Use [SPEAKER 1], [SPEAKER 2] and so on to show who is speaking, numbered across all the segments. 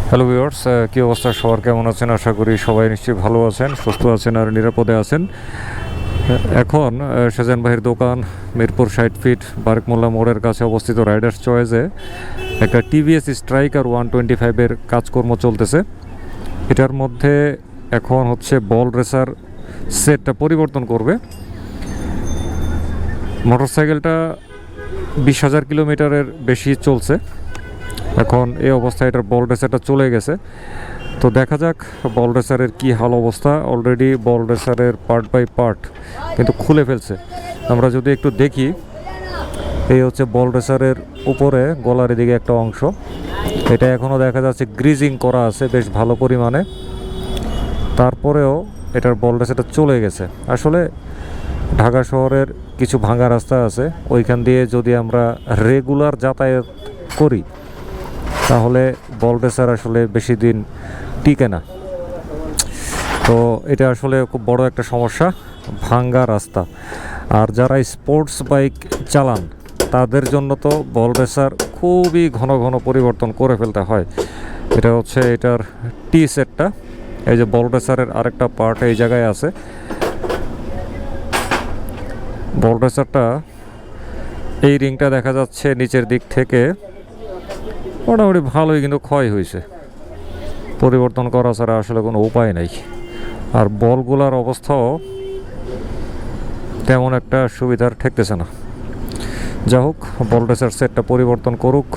[SPEAKER 1] Hello viewers, কী অবস্থা সবার, কেমন আছেন? আশা করি সবাই নিশ্চয়ই ভালো আছেন, সুস্থ আছেন আর নিরাপদে আছেন। এখন শাহজাহান ভাইয়ের দোকান মিরপুর 60 ফিট বারেকমোল্লা মোড়ের কাছে অবস্থিত রাইডার্স চয়েসে একটা টিভিএস স্ট্রাইকার 125-এর কাজকর্ম চলতেছে। এটার মধ্যে এখন হচ্ছে বল রেসার সেটটা পরিবর্তন করবে। মোটরসাইকেলটা 20,000 কিলোমিটারের বেশি চলছে। এখন এই অবস্থায় এটার বল রেসারটা চলে গেছে, তো দেখা যাক বল রেসারের কী হাল অবস্থা। অলরেডি বল রেসারের পার্ট বাই পার্ট কিন্তু খুলে ফেলছে। আমরা যদি একটু দেখি, এই হচ্ছে বল রেসারের উপরে গলার দিকে একটা অংশ, এটা এখনও দেখা যাচ্ছে গ্রিজিং করা আছে বেশ ভালো পরিমাণে। তারপরেও এটার বল রেসারটা চলে গেছে। আসলে ঢাকা শহরের কিছু ভাঙা রাস্তা আছে, ওইখান দিয়ে যদি আমরা রেগুলার যাতায়াত করি তাহলে বল রেসার আসলে বেশি দিন টিকে না। তো এটা আসলে খুব বড় একটা সমস্যা, ভাঙ্গা রাস্তা। আর যারা স্পোর্টস বাইক চালান তাদের জন্য তো বল রেসার খুবই ঘন ঘন পরিবর্তন করে ফেলতে হয়। এটা হচ্ছে এটার টি সেটটা, এই যে বল রেসারের আরেকটা পার্ট এই জায়গায় আছে। বল রেসারটা এই রিংটা দেখা যাচ্ছে নিচের দিক থেকে মোটামুটি ভালোই কিন্তু ক্ষয় হয়েছে, পরিবর্তন করা ছাড়া আসলে কোনো উপায় নাই। আর বলগুলার অবস্থাও তেমন একটা সুবিধার ঠেকতেছে না। যা হোক, বল রেসার সেটটা পরিবর্তন করুক,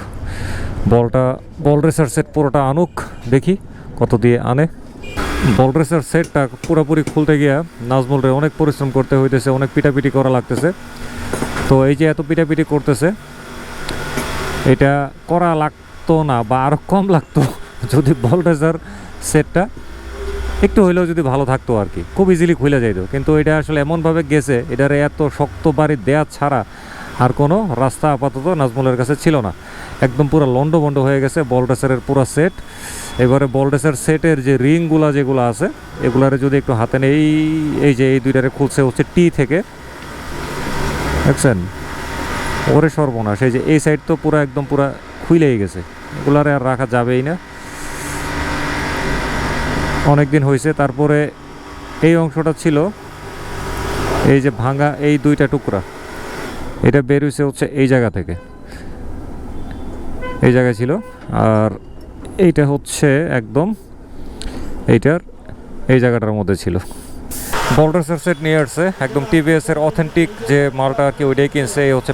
[SPEAKER 1] বল রেসার সেট পুরোটা আনুক, দেখি কত দিয়ে আনে। বল রেসার সেটটা পুরোপুরি খুলতে গিয়া নাজমুলরে অনেক পরিশ্রম করতে হইতেছে, অনেক পিটাপিটি করা লাগতেছে। তো এই যে এত পিটাপিটি করতেছে, এটা করা লাগতো না বা আরও কম লাগতো যদি বল রেসার সেটটা একটু হইলেও যদি ভালো থাকতো আর কি, খুব ইজিলি খুলে যাইত। কিন্তু এটা আসলে এমনভাবে গেছে, এটারে এত শক্ত বাড়ি দেয়া ছাড়া আর কোনো রাস্তা আপাতত নাজমুলের কাছে ছিল না। একদম পুরো লন্ডভন্ড হয়ে গেছে বল রেসারের পুরো সেট। এবারে বল রেসার সেটের যে রিংগুলা যেগুলো আছে এগুলারে যদি একটু হাতে নেই, এই যে এই দুইটারে খুলছে হচ্ছে টি থেকে, দেখছেন? ওরে সর্বনাশ, এই যে এই সাইড তো পুরো একদম পুরো খুইলেই গেছে, এগুলারে আর রাখা যাবেই না, অনেক দিন হয়েছে। তারপরে এই অংশটা ছিল এই যে ভাঙা, এই দুইটা টুকরা, এটা বের হয়েছে হচ্ছে এই জায়গা থেকে, এই জায়গায় ছিল। আর এইটা হচ্ছে একদম এইটার এই জায়গাটার মধ্যে ছিল। বল রেসার সেট নিয়ে আসছে একদম টিভিএস এর অথেন্টিক যে মালটা আর কি, ওইটাই কিনছে। এই হচ্ছে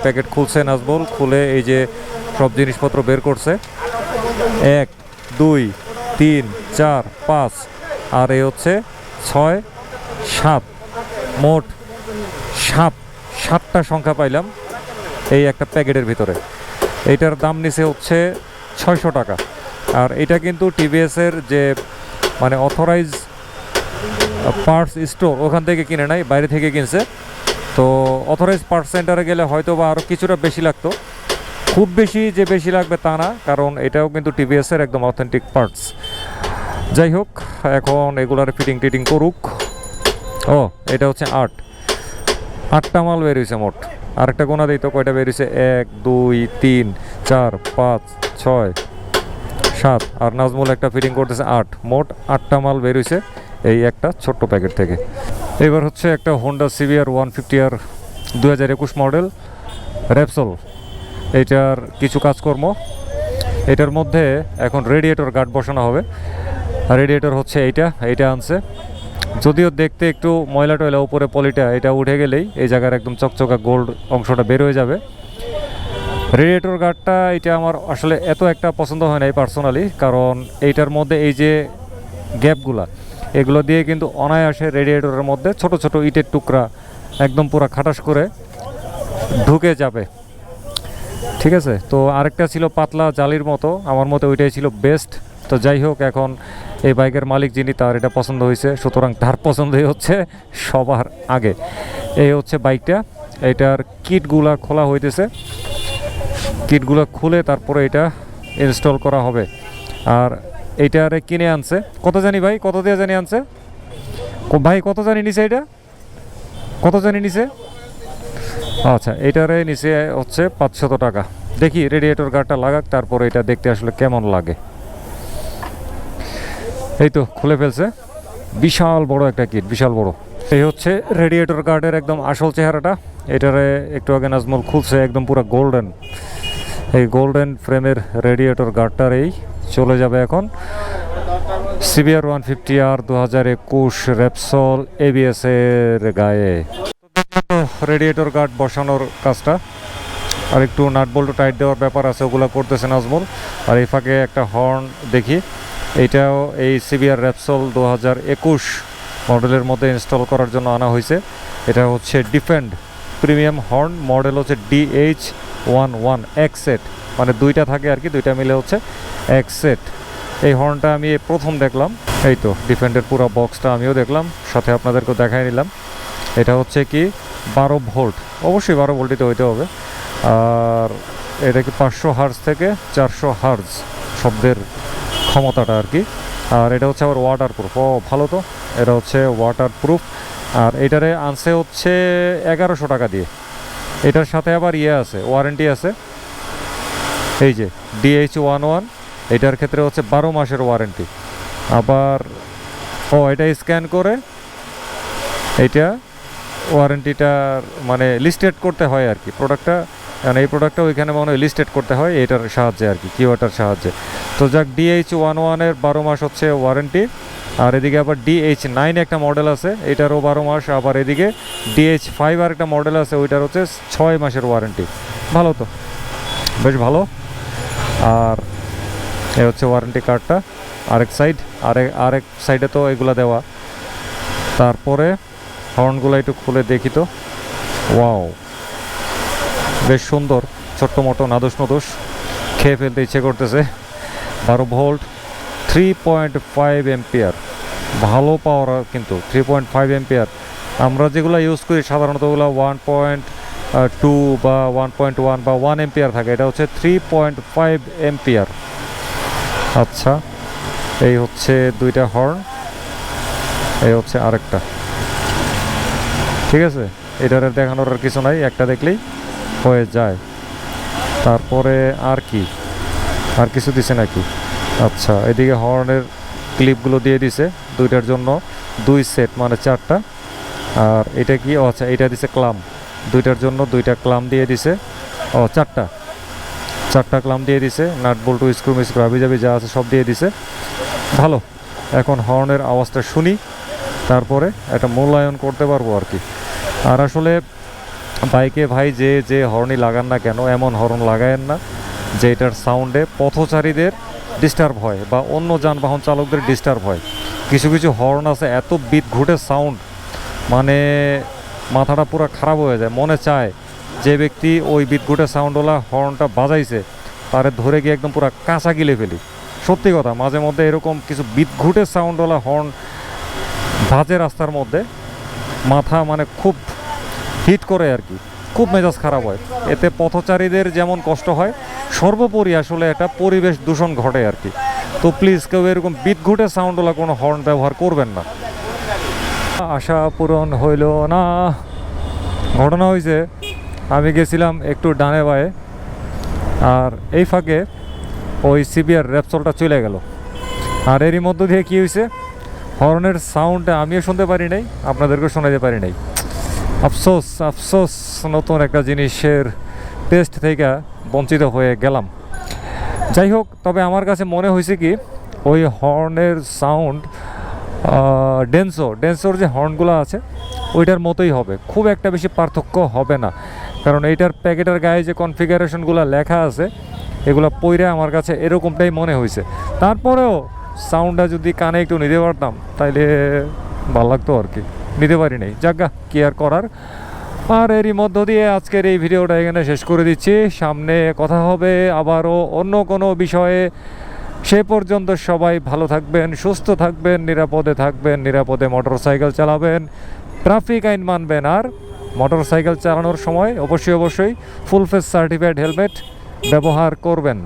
[SPEAKER 1] প্যাকেট খুলছে নাজবুল, খুলে এই যে সব জিনিসপত্র বের করছে, 1 2 3 4 5 আর এই হচ্ছে 6 7, মোট 7টা সংখ্যা পাইলাম এই একটা প্যাকেটের ভিতরে। এইটার দাম নিছে হচ্ছে 600 টাকা। আর এটা কিন্তু টিভিএস এর যে মানে অথরাইজ পার্টস স্টোর, ওখান থেকে কিনে নাই, বাইরে থেকে কিনছে। তো অথরাইজ পার্টস সেন্টারে গেলে হয়তো বা আরও কিছুটা বেশি লাগতো, খুব বেশি যে বেশি লাগবে তা না, কারণ এটাও কিন্তু টিভিএস এর একদম অথেন্টিক পার্টস। যাই হোক, এখন এগুলার ফিটিং টিটিং করুক। ও, এটা হচ্ছে 8টা মাল বেরিয়েছে মোট। আরেকটা গোনা দিই তো, কয়টা বেরিয়েছে? 1 2 3 4 5 6 7, আর নাজমুল একটা ফিটিং করতেছে 8, মোট 8টা মাল বেরিয়েছে এই একটা ছোট্ট প্যাকেট থেকে। এবার হচ্ছে একটা Honda CBR 150r 2021 model Repsol, এইটার কিছু কাজকর্ম। এটার মধ্যে এখন রেডিয়েটর গার্ড বসানো হবে। রেডিয়েটর হচ্ছে এইটা আনছে, যদিও দেখতে একটু ময়লা টয়লা, উপরে পলিটা এটা উঠে গেলেই এই জায়গার একদম চকচকা গোল্ড অংশটা বের হয়ে যাবে। রেডিয়েটর গার্ডটা এটা আমার আসলে এত একটা পছন্দ হয় নাই পার্সোনালি, কারণ এইটার মধ্যে এই যে গ্যাপগুলা, এগুলো দিয়ে কিন্তু অনায়াসে রেডিয়েটরের মধ্যে ছোট ছোট ইটের টুকরা একদম পুরো খাটাস করে ঢুকে যাবে। ঠিক আছে, তো আরেকটা ছিল পাতলা জালির মতো, আমার মতে ওইটাই ছিল বেস্ট। তো যাই হোক, এখন এই বাইকের মালিক যিনি, তার এটা পছন্দ হয়েছে, সুতরাং তার পছন্দই হচ্ছে সবার আগে। এই হচ্ছে বাইকটা, এটার কিটগুলা খোলা হইতেছে, কিটগুলো খুলে তারপরে এটা ইনস্টল করা হবে। আর এইটারে কিনে আনছে কত জানি ভাই, কত দিয়ে জানি আনছে ভাই, কত জানি নিছে, এটা কত জানি নিছে? আচ্ছা, এইটারে নিচে হচ্ছে 500 টাকা। দেখি রেডিয়েটর গার্ডটা লাগাক, তারপরে এটা দেখতে আসলে কেমন লাগে। এই তো খুলে ফেলছে, বিশাল বড় একটা কিট, বিশাল বড়। এই হচ্ছে রেডিয়েটর গার্ডের একদম আসল চেহারাটা। এটারে একটু আগে নাজমুল খুলছে, একদম পুরো গোল্ডেন, এই গোল্ডেন ফ্রেমের রেডিয়েটর গার্ডটার এই চলে যাবে এখন CBR 150r 2021 রেপসল ABS এর গায়ে। রেডিয়েটর গার্ড বসানোর কাজটা আর একটু নাট বল্টু টাইট দেওয়ার ব্যাপার আছে, ওগুলো করতেছে নাজমুল। আর এই ফাঁকে একটা হর্ন দেখি, এইটাও এই CBR রেপসল 2021 মডেলের মধ্যে ইনস্টল করার জন্য আনা হয়েছে। এটা হচ্ছে ডিফেন্ড প্রিমিয়াম হর্ন, মডেল হচ্ছে DH11 এক সেট, মানে দুইটা থাকে আর কি, দুইটা মিলে হচ্ছে এক সেট। এই হর্নটা আমি প্রথম দেখলাম। এই তো ডিফেন্ডের পুরো বক্সটা আমিও দেখলাম, সাথে আপনাদেরকেও দেখাই নিলাম। এটা হচ্ছে কি 12 ভোল্ট, অবশ্যই 12 ভোল্টই হইতে হবে। আর এটা কি 500 হার্জ থেকে 400 হার্জ শব্দের ক্ষমতাটা আর কি। আর এটা হচ্ছে আবার ওয়াটার প্রুফ, ও ভালো তো, এটা হচ্ছে ওয়াটার প্রুফ। আর এটারে আনছে হচ্ছে 1100 টাকা দিয়ে। এটার সাথে আবার ইয়ে আছে, ওয়ারেন্টি আছে, এই যে DH11, এটার ক্ষেত্রে হচ্ছে 12 মাসের ওয়ারেন্টি। আবার এটা স্ক্যান করে এইটা ওয়ারেন্টিটার মানে লিস্টেড করতে হয় আর কি প্রোডাক্টটা, কারণ এই প্রোডাক্টটা ওইখানে মনে হয় লিস্টেড করতে হয় এটার সাহায্যে আর কি, কিওয়াটার সাহায্যে। তো যাক, DH11-এর 12 মাস হচ্ছে ওয়ারেন্টি। আর এদিকে আবার DH9 একটা মডেল আছে, এটারও 12 মাস। আবার এদিকে DH5 আর একটা মডেল আছে, ওইটার হচ্ছে 6 মাসের ওয়ারেন্টি। ভালো তো, বেশ ভালো। আর এই হচ্ছে ওয়ারেন্টি কার্ডটা, আরেক সাইডে তো এগুলা দেওয়া। তারপরে হর্নগুলো একটু খুলে দেখি তো, ওয়াও বেশ সুন্দর, ছোট্ট মোটো নাদুস নদুস, খেয়ে ফেলতে ইচ্ছে করতেছে। 12 ভোল্ট 3.5 এম্পিয়ার, ভালো পাওয়ার কিন্তু 3.5 এম্পিয়ার। আমরা যেগুলো ইউজ করি সাধারণত ওগুলো 1.2 বা 1.1 বা 1 এম্পিয়ার থাকে, এটা হচ্ছে 3.5 এম্পিয়ার। আচ্ছা, এই হচ্ছে দুইটা হর্ন, এই হচ্ছে আরেকটা। ঠিক আছে, এটার দেখানোর আর কিছু নাই, একটা দেখলেই হয়ে যায়। তারপরে আর কি, আর কিছু দিছে নাকি? আচ্ছা, এদিকে হর্নের ক্লিপগুলো দিয়ে দিছে দুইটার জন্য 2 সেট, মানে 4টা। আর এটা কি, আচ্ছা এটা দিছে ক্লাম, দুইটার জন্য 2টা ক্লাম দিয়ে দিছে, 4টা ক্লাম দিয়ে দিছে, নাট বল্টু স্ক্রু মিস্ক্রু হাবিজাবি যা আছে সব দিয়ে দিছে। ভালো, এখন হর্নের আওয়াজটা শুনি, তারপরে একটা মূল্যায়ন করতে পারবো আর কি। আর আসলে বাইকে ভাই যে হর্নই লাগান না কেন, এমন হর্ন লাগায়েন না যে এটার সাউন্ডে পথচারীদের ডিস্টার্ব হয় বা অন্য যানবাহন চালকদের ডিস্টার্ব হয়। কিছু কিছু হর্ন আছে এত বিদঘুটে সাউন্ড, মানে মাথাটা পুরো খারাপ হয়ে যায়। মনে চায় যে ব্যক্তি ওই বিদঘুটে সাউন্ডওয়ালা হর্নটা বাজাইছে তারে ধরে গিয়ে একদম পুরো কাঁচা গিলে ফেলি। সত্যি কথা, মাঝে মধ্যে এরকম কিছু বিদঘুটে সাউন্ডওয়ালা হর্ন বাজে রাস্তার মধ্যে, মাথা মানে খুব হিট করে আর কি, খুব মেজাজ খারাপ হয়। এতে পথচারীদের যেমন কষ্ট হয়, সর্বোপরি আসলে একটা পরিবেশ দূষণ ঘটে আর কি। তো প্লিজ কেউ এরকম বিদঘুটে সাউন্ডওয়ালা কোনো হর্ন ব্যবহার করবেন না। আশা পূরণ হইল না। ঘটনা হয়েছে, আমি গেছিলাম একটু ডানে বায়ে, আর এই ফাঁকে ওই CBR রেপসলটা চলে গেল। আর এরই মধ্য দিয়ে কী হয়েছে, হর্নের সাউন্ডটা আমিও শুনতে পারি নাই, আপনাদেরকেও শোনাতে পারি নাই। আফসোস আফসোস, নতুন একটা জিনিসের টেস্ট থেকে বঞ্চিত হয়ে গেলাম। যাই হোক, তবে আমার কাছে মনে হয়েছে কি, ওই হর্নের সাউন্ড ডেন্সোর যে হর্নগুলো আছে ওইটার মতোই হবে, খুব একটা বেশি পার্থক্য হবে না। কারণ এইটার প্যাকেটের গায়ে যে কনফিগারেশনগুলো লেখা আছে এগুলো পইরে আমার কাছে এরকমটাই মনে হয়েছে। তারপরেও সাউন্ডটা যদি কানে একটু নিতে পারতাম তাইলে ভালো লাগতো আর কি, নিতে পারি নাই, যাজ্ঞা কি আর করার। আর এরই মধ্য দিয়ে আজকের এই ভিডিওটা এখানে শেষ করে দিচ্ছি। সামনে কথা হবে আবারও অন্য কোনো বিষয়ে। সে পর্যন্ত সবাই ভালো থাকবেন, সুস্থ থাকবেন, নিরাপদে থাকবেন, নিরাপদে মোটরসাইকেল চালাবেন, ট্রাফিক আইন মানবেন। আর মোটরসাইকেল চালানোর সময় অবশ্যই ফুল ফেস সার্টিফাইড হেলমেট ব্যবহার করবেন।